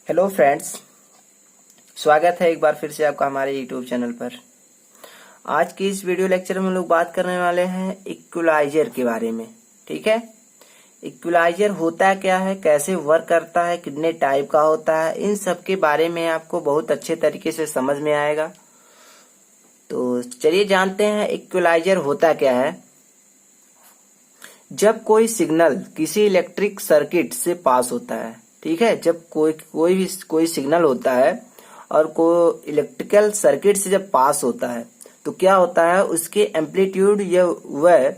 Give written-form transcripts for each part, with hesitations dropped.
Hello friends, स्वागत है एक बार फिर से आपका हमारे यूट्यूब चैनल पर। आज की इस वीडियो लेक्चर में हम लोग बात करने वाले हैं इक्वलाइजर के बारे में। ठीक है, इक्वलाइजर होता क्या है, कैसे वर्क करता है, कितने टाइप का होता है, इन सब के बारे में आपको बहुत अच्छे तरीके से समझ में आएगा। तो चलिए जानते हैं इक्वलाइजर होता क्या है। जब कोई सिग्नल किसी इलेक्ट्रिक सर्किट से पास होता है, ठीक है, जब कोई सिग्नल होता है और कोई इलेक्ट्रिकल सर्किट से जब पास होता है तो क्या होता है, उसके एम्पलीट्यूड या वह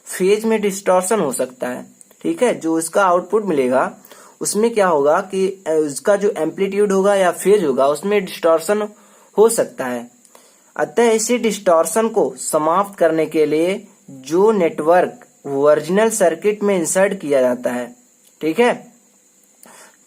फेज में डिस्टॉर्शन हो सकता है। ठीक है, जो उसका आउटपुट मिलेगा उसमें क्या होगा कि उसका जो एम्पलीट्यूड होगा या फेज होगा उसमें डिस्टॉर्शन हो सकता है। अतः इसी डिस्टॉर्शन को समाप्त करने के लिए जो नेटवर्क ओरिजिनल सर्किट में इंसर्ट किया जाता है, ठीक है,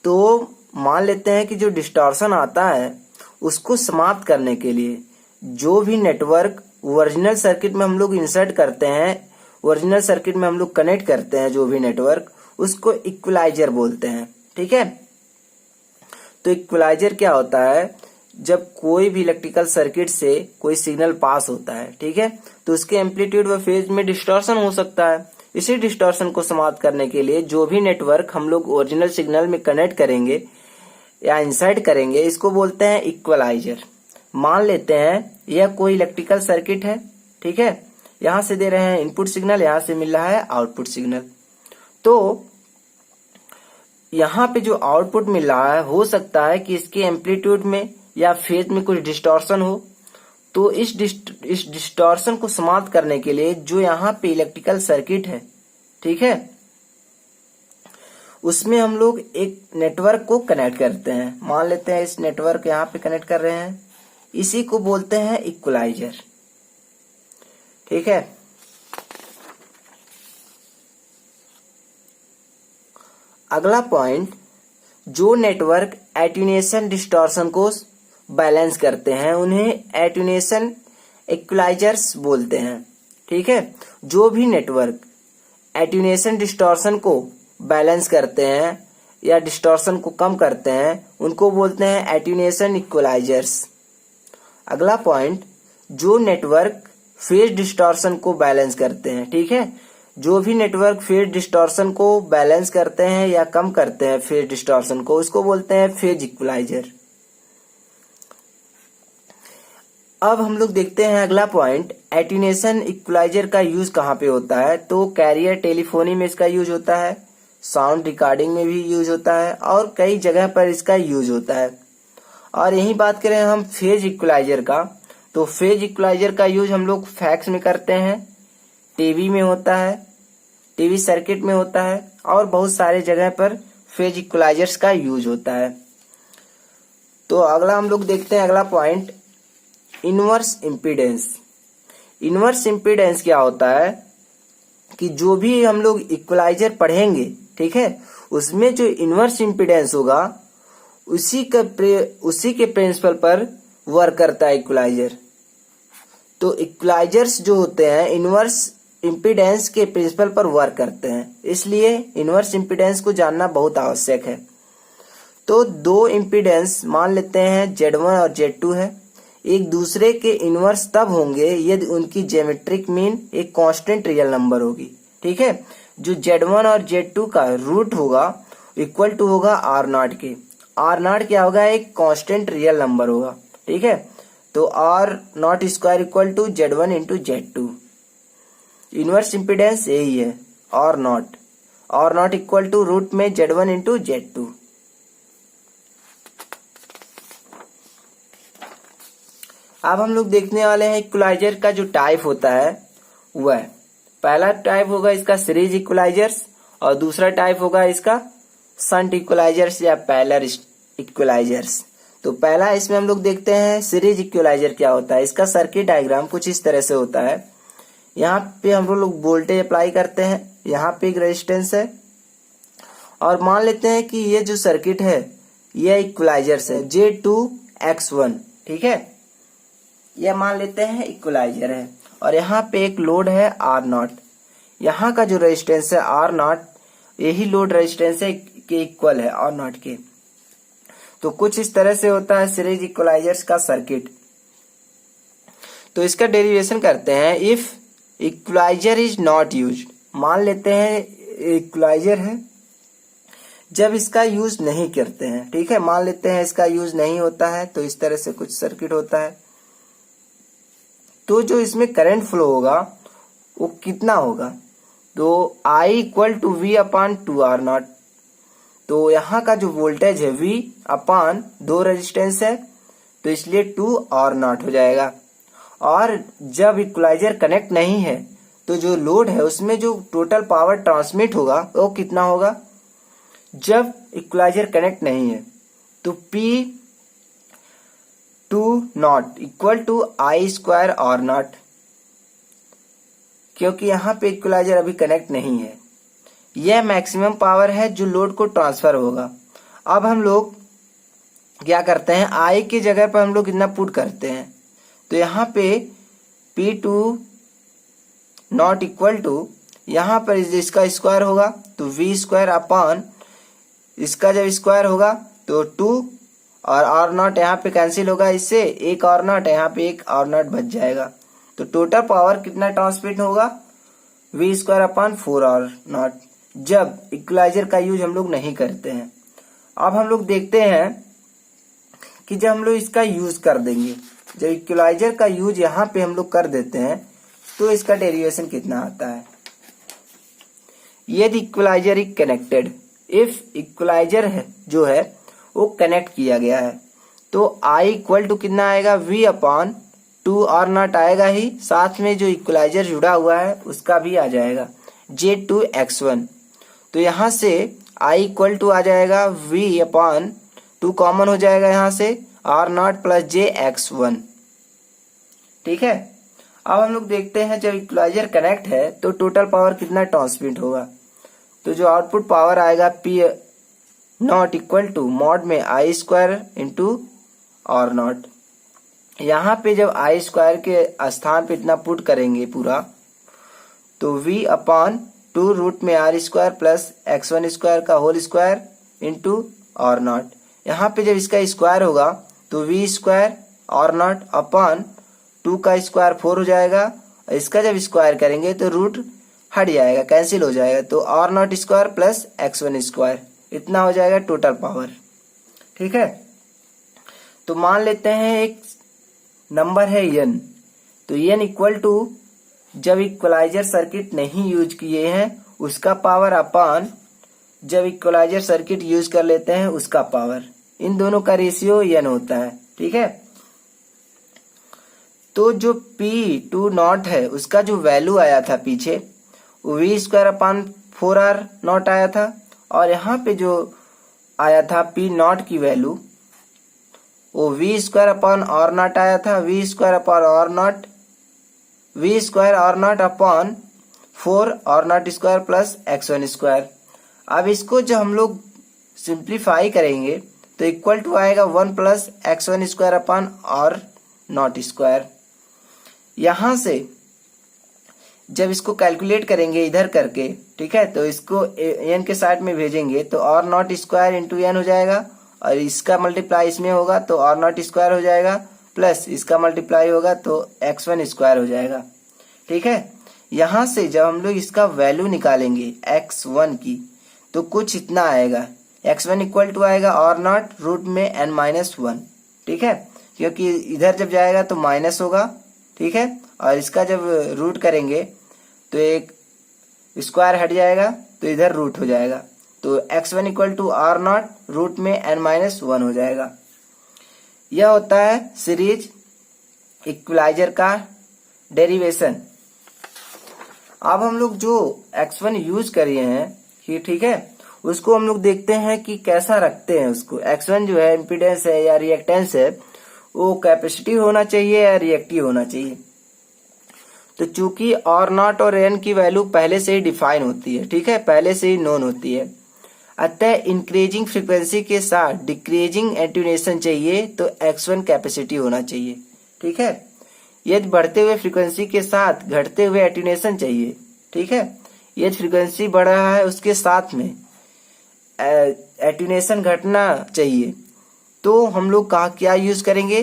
तो मान लेते हैं कि जो डिस्टॉर्शन आता है उसको समाप्त करने के लिए जो भी नेटवर्क ओरिजिनल सर्किट में हम लोग इंसर्ट करते हैं, ओरिजिनल सर्किट में हम लोग कनेक्ट करते हैं जो भी नेटवर्क, उसको इक्वलाइजर बोलते हैं। ठीक है, तो इक्वलाइजर क्या होता है, जब कोई भी इलेक्ट्रिकल सर्किट से कोई सिग्नल पास होता है, ठीक है, तो उसके एम्पलीट्यूड व फेज में डिस्टॉर्शन हो सकता है। इसी डिस्टॉर्शन को समाप्त करने के लिए जो भी नेटवर्क हम लोग ओरिजिनल सिग्नल में कनेक्ट करेंगे या इंसर्ट करेंगे, इसको बोलते हैं इक्वलाइजर। मान लेते हैं यह कोई इलेक्ट्रिकल सर्किट है, ठीक है, यहां से दे रहे हैं इनपुट सिग्नल, यहां से मिल रहा है आउटपुट सिग्नल। तो यहाँ पे जो आउटपुट मिल रहा है हो सकता है कि इसके एम्पलीट्यूड में या फेज में कुछ डिस्टॉर्शन हो। तो इस डिस्टॉर्शन को समाप्त करने के लिए जो यहाँ पे इलेक्ट्रिकल सर्किट है, ठीक है, उसमें हम लोग एक नेटवर्क को कनेक्ट करते हैं। मान लेते हैं इस नेटवर्क यहाँ पे कनेक्ट कर रहे हैं, इसी को बोलते हैं इक्वलाइजर। ठीक है, अगला पॉइंट, जो नेटवर्क एटेन्यूएशन डिस्टॉर्शन को बैलेंस करते हैं उन्हें एटेन्यूएशन इक्वलाइजर्स बोलते हैं। ठीक है, जो भी नेटवर्क एटेन्यूएशन डिस्टॉर्शन को बैलेंस करते हैं या डिस्टॉर्शन को कम करते हैं उनको बोलते हैं एटेन्यूएशन इक्वलाइजर्स। अगला पॉइंट, जो नेटवर्क फेज डिस्टॉर्शन को बैलेंस करते हैं, ठीक है, जो भी नेटवर्क फेज डिस्टॉर्शन को बैलेंस करते हैं या कम करते हैं फेज डिस्टॉर्शन को, उसको बोलते हैं फेज इक्वलाइजर। अब हम लोग देखते हैं अगला पॉइंट, एटेन्यूएशन इक्वलाइजर का यूज कहाँ पे होता है। तो कैरियर टेलीफोनी में इसका यूज होता है, साउंड रिकॉर्डिंग में भी यूज होता है और कई जगह पर इसका यूज होता है। और यही बात करें हम फेज इक्वलाइजर का, तो फेज इक्वलाइजर का यूज हम लोग फैक्स में करते हैं, टीवी में होता है, टीवी सर्किट में होता है और बहुत सारे जगह पर फेज इक्वलाइजर्स का यूज होता है। तो अगला हम लोग देखते हैं अगला point, inverse impedance. Inverse impedance क्या होता है कि जो भी हम लोग इक्वलाइजर पढ़ेंगे, ठीक है, उसमें जो इनवर्स इम्पीडेंस होगा उसी के प्रिंसिपल पर वर्क करता है इक्वलाइजर। तो इक्वलाइजर्स जो होते हैं इनवर्स इम्पीडेंस के प्रिंसिपल पर वर्क करते हैं, इसलिए इनवर्स इम्पीडेंस को जानना बहुत आवश्यक है। तो दो इम्पीडेंस मान लेते हैं Z1 और Z2 है, एक दूसरे के इनवर्स तब होंगे यदि उनकी ज्योमेट्रिक मीन एक कांस्टेंट रियल नंबर होगी। ठीक है, जो Z1 और Z2 का रूट होगा इक्वल टू होगा R0 के। R0 क्या होगा, एक कांस्टेंट रियल नंबर होगा। ठीक है, तो R0 square equal to Z1 into Z2। Inverse impedance यही है R0 इक्वल टू रूट में Z1 इंटू Z2। अब हम लोग देखने वाले हैं इक्वलाइजर का जो टाइप होता है वह, पहला टाइप होगा इसका सीरीज इक्वलाइजर्स और दूसरा टाइप होगा इसका शंट इक्वलाइजर्स या पैरेलल इक्वलाइजर्स। तो पहला इसमें हम लोग देखते हैं सीरीज इक्वलाइजर क्या होता है। इसका सर्किट डायग्राम कुछ इस तरह से होता है। यहाँ पे हम लोग वोल्टेज अप्लाई करते हैं, यहाँ पे एक रेजिस्टेंस है और मान लेते हैं कि ये जो सर्किट है यह इक्वलाइजर्स है J2X1। ठीक है, यह मान लेते हैं इक्वलाइजर है और यहाँ पे एक लोड है R0। यहाँ का जो रेजिस्टेंस है R0 यही लोड रेजिस्टेंस है के इक्वल है R0 के। तो कुछ इस तरह से होता है सीरीज इक्वलाइजर्स का सर्किट। तो इसका डेरिवेशन करते हैं। If equaliser is not used, मान लेते हैं इक्वलाइजर है, जब इसका यूज नहीं करते हैं, ठीक है, मान लेते हैं इसका यूज नहीं होता है, तो इस तरह से कुछ सर्किट होता है। तो जो इसमें करंट फ्लो होगा वो कितना होगा, तो I equal to V upon 2R0। तो यहाँ का जो वोल्टेज है V अपान 2 रेजिस्टेंस है, तो इसलिए 2R0 हो जाएगा। और जब इक्वलाइजर कनेक्ट नहीं है तो जो लोड है उसमें जो टोटल पावर ट्रांसमिट होगा वो कितना होगा, जब इक्वलाइजर कनेक्ट नहीं है तो P2 equal to I square R0, क्योंकि यहाँ पे इक्वलाइजर अभी कनेक्ट नहीं है। यह मैक्सिमम पावर है जो लोड को ट्रांसफर होगा। अब हम लोग क्या करते हैं, I की जगह पर हम लोग कितना पुट करते हैं, तो यहाँ पे P2 इक्वल टू, यहाँ पर इसका स्क्वायर होगा तो V स्क्वायर अपान इसका जब स्क्वायर होगा तो 2 और R0 यहाँ पे कैंसिल होगा, इससे एक R0 यहाँ पे एक R0 बच जाएगा। तो टोटल पावर कितना ट्रांसमिट होगा, V स्क्वायर अपान 4R0, जब इक्वलाइजर का यूज हम लोग नहीं करते हैं। अब हम लोग देखते हैं कि जब हम लोग इसका यूज कर देंगे, जब इक्वलाइजर का यूज यहाँ पे हम लोग कर देते हैं तो इसका डेरिवेशन कितना आता है। यदि equaliser is connected, if equaliser है जो है वो कनेक्ट किया गया है, तो I इक्वल टू कितना आएगा, V अपान 2R0 आएगा ही, साथ में जो इक्वलाइजर जुड़ा हुआ है उसका भी आ जाएगा J2X1। तो यहाँ से I इक्वल टू आ जाएगा V अपान 2 कॉमन हो जाएगा यहाँ से R0 प्लस JX1, ठीक है। अब हम लोग देखते हैं जब इक्वलाइजर कनेक्ट है तो टोटल पावर कितना ट्रांसमिट होगा, तो जो आउटपुट पावर आएगा P0 इक्वल टू मॉड में I स्क्वायर इंटू R0। यहाँ पे जब I स्क्वायर के स्थान पे इतना पुट करेंगे पूरा, तो V अपान 2 रूट में R square plus X1 square का होल स्क्वायर इंटू R0। यहाँ पे जब इसका स्क्वायर होगा तो V स्क्वायर R0 अपान 2 का स्क्वायर 4 हो जाएगा, इसका जब स्क्वायर करेंगे तो रूट हट जाएगा, कैंसिल हो जाएगा, तो R0 square plus X1 square, इतना हो जाएगा टोटल पावर, ठीक है। तो मान लेते हैं एक नंबर है N, तो N इक्वल टू जब इक्वलाइजर सर्किट नहीं यूज किए हैं उसका पावर अपान जब इक्वलाइजर सर्किट यूज कर लेते हैं उसका पावर, इन दोनों का रेशियो N होता है, ठीक है। तो जो P2 है उसका जो वैल्यू आया था पीछे V स्क्वायर अपान 4R0 आया था, और यहाँ पे जो आया था P0 की वैल्यू वो V स्क्वायर अपान R0 आया था, V square upon R0, V square R0 अपान 4 R0 square plus X1 square. अब इसको जो हम लोग सिंप्लीफाई करेंगे तो इक्वल टू आएगा 1 plus X1 square upon R0 square. यहाँ से जब इसको कैलकुलेट करेंगे इधर करके, ठीक है, तो इसको N के साइड में भेजेंगे तो R0 स्क्वायर इंटू N हो जाएगा, और इसका मल्टीप्लाई इसमें होगा तो R0 स्क्वायर हो जाएगा, प्लस इसका मल्टीप्लाई होगा तो X1 स्क्वायर हो जाएगा, ठीक है। यहाँ से जब हम लोग इसका वैल्यू निकालेंगे X1 की तो कुछ इतना आएगा, X1 इक्वल टू आएगा R0 रूट में N-1, ठीक है, क्योंकि इधर जब जाएगा तो माइनस होगा, ठीक है, और इसका जब रूट करेंगे तो एक स्क्वायर हट जाएगा तो इधर रूट हो जाएगा, तो X1 equal to R0 root में N-1 हो जाएगा। यह होता है सीरीज इक्वलाइजर का डेरिवेशन। अब हम लोग जो X1 यूज करिए हैं, ठीक है, उसको हम लोग देखते हैं कि कैसा रखते हैं उसको। X1 जो है इम्पीडेंस है या रिएक्टेंस है, वो कैपेसिटिव होना चाहिए या रिएक्टिव होना चाहिए। तो चूंकि R0 और N की वैल्यू पहले से ही डिफाइन होती है, ठीक है, पहले से ही नोन होती है, अतः इंक्रीजिंग फ्रीक्वेंसी के साथ डिक्रीजिंग एटेन्यूएशन चाहिए तो X1 कैपेसिटिव होना चाहिए, ठीक है। यदि बढ़ते हुए फ्रीक्वेंसी के साथ घटते हुए एटेन्यूएशन चाहिए, ठीक है, यदि फ्रीक्वेंसी बढ़ रहा है उसके साथ में एटेन्यूएशन घटना चाहिए, तो हम लोग कहा क्या यूज करेंगे,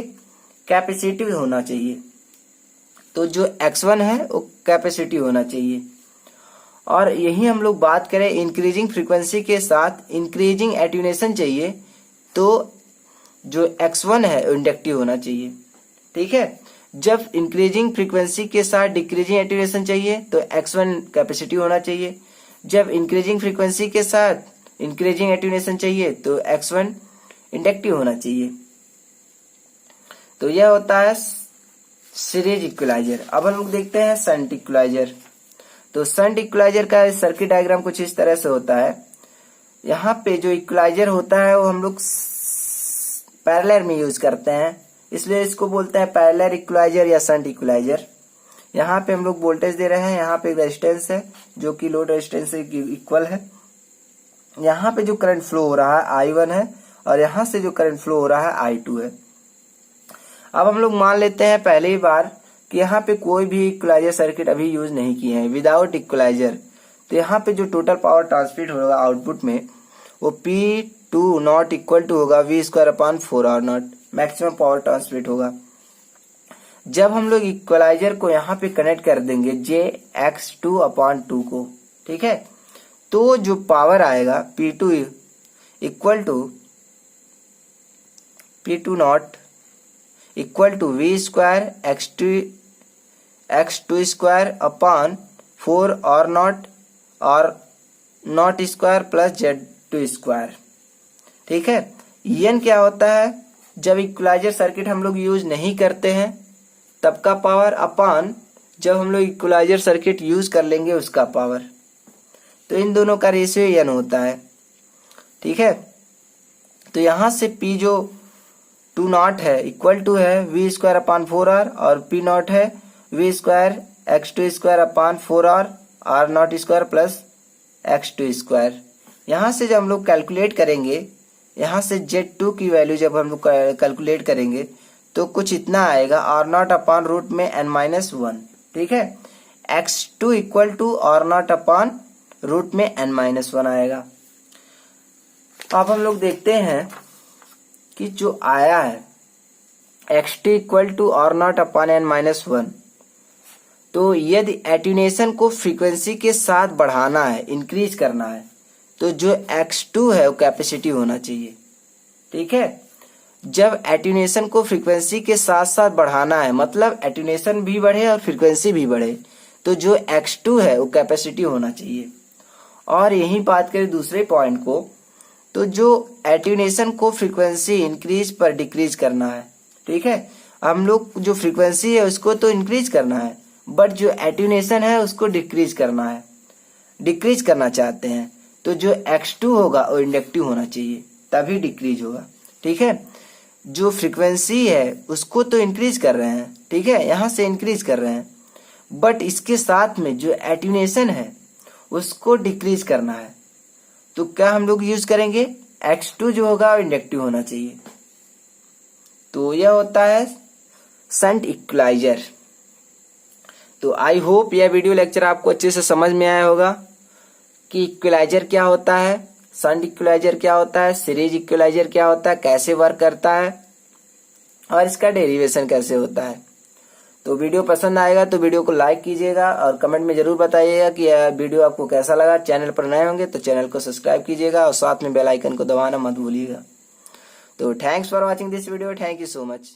कैपेसिटिव होना चाहिए। तो जो x1 है वो कैपेसिटिव होना चाहिए। और यही हम लोग बात करें इंक्रीजिंग फ्रीक्वेंसी के साथ इंक्रीजिंग एट्यूनेशन चाहिए, तो जो x1 है वो इंडक्टिव होना चाहिए। ठीक है, जब इंक्रीजिंग फ्रीक्वेंसी के साथ डिक्रीजिंग एट्यूनेशन चाहिए तो x1 कैपेसिटिव होना चाहिए। जब इंक्रीजिंग फ्रीक्वेंसी के साथ इंक्रीजिंग एट्यूनेशन चाहिए तो x1 इंडक्टिव होना चाहिए। तो यह होता है सीरीज इक्विलाइजर। अब हम लोग देखते हैं शंट इक्विलाइजर। तो शंट इक्विलाइजर का सर्किट डायग्राम कुछ इस तरह से होता है। यहाँ पे जो इक्विलाइजर होता है वो हम लोग पैरेलल में यूज करते हैं, इसलिए इसको बोलते हैं पैरेलल इक्विलाइजर या शंट इक्विलाइजर। यहाँ पे हम लोग वोल्टेज दे रहे हैं, यहाँ पे रेजिस्टेंस है जो कि लोड रेजिस्टेंस से इक्वल है। यहाँ पे जो करंट फ्लो हो रहा है I1 है और यहाँ से जो करंट फ्लो हो रहा है I2 है। अब हम लोग मान लेते हैं पहली बार कि यहाँ पे कोई भी इक्विलाइजर सर्किट अभी यूज नहीं किए हैं, विदाउट इक्विलाइजर। तो यहाँ पे जो टोटल पावर ट्रांसमिट होगा आउटपुट में वो P2 नॉट इक्वल टू होगा V²/4R0, मैक्सिमम पावर ट्रांसमिट होगा। जब हम लोग इक्वलाइजर को यहाँ पे कनेक्ट कर देंगे JX2/2 को, ठीक है, तो जो पावर आएगा P2 equal to P2 not equal to V²/X2² और नॉट स्क्वायर प्लस Z2²। ठीक है, n क्या होता है, जब इक्वलाइजर सर्किट हम लोग यूज नहीं करते हैं तब का पावर अपान जब हम लोग इक्वलाइजर सर्किट यूज कर लेंगे उसका पावर। तो इन दोनों का रेशियो n होता है। ठीक है, तो यहां से P जो 2 नॉट है इक्वल टू है V²/4R और P नॉट है V²X2²/4R R0² प्लस X2²। यहाँ से जब हम लोग कैलकुलेट करेंगे, यहाँ से Z2 की वैल्यू जब हम लोग कैलकुलेट करेंगे तो कुछ इतना आएगा R0/रूट में n-1। ठीक है, X2 इक्वल टू R0/रूट में n-1 आएगा। अब हम लोग देखते हैं कि जो आया है X2 इक्वल टू R0/n-1, तो यदि एट्यूनेशन को फ्रीक्वेंसी के साथ बढ़ाना है, इंक्रीज करना है, तो जो X2 है वो कैपेसिटिव होना चाहिए। ठीक है, जब एट्यूनेशन को फ्रीक्वेंसी के साथ साथ बढ़ाना है, मतलब एट्यूनेशन भी बढ़े और फ्रीक्वेंसी भी बढ़े, तो जो X2 है वो कैपेसिटिव होना चाहिए। और यही बात करें दूसरे पॉइंट को, तो जो एट्यूनेशन को फ्रीक्वेंसी इंक्रीज पर डिक्रीज करना है, ठीक है, हम लोग जो फ्रीक्वेंसी है उसको तो इंक्रीज करना है, बट जो एट्यूनेशन है उसको डिक्रीज करना है, डिक्रीज करना चाहते हैं, तो जो X2 होगा वो इंडक्टिव होना चाहिए, तभी डिक्रीज होगा। ठीक है, जो फ्रीक्वेंसी है उसको तो इंक्रीज कर रहे हैं, ठीक है, यहाँ से इंक्रीज कर रहे हैं, बट इसके साथ में जो एट्यूनेशन है उसको डिक्रीज करना है, तो क्या हम लोग यूज करेंगे, X2 जो होगा वो इंडक्टिव होना चाहिए। तो यह होता है शंट इक्विलाइजर। तो आई होप यह वीडियो लेक्चर आपको अच्छे से समझ में आया होगा कि इक्विलाइजर क्या होता है, शंट इक्विलाइजर क्या होता है, सीरीज इक्विलाइजर क्या होता है, कैसे वर्क करता है और इसका डेरिवेशन कैसे होता है। तो वीडियो पसंद आएगा तो वीडियो को लाइक कीजिएगा और कमेंट में जरूर बताइएगा कि यह वीडियो आपको कैसा लगा। चैनल पर नए होंगे तो चैनल को सब्सक्राइब कीजिएगा और साथ में बेल आइकन को दबाना मत भूलिएगा। तो thanks for watching this video, thank you so much.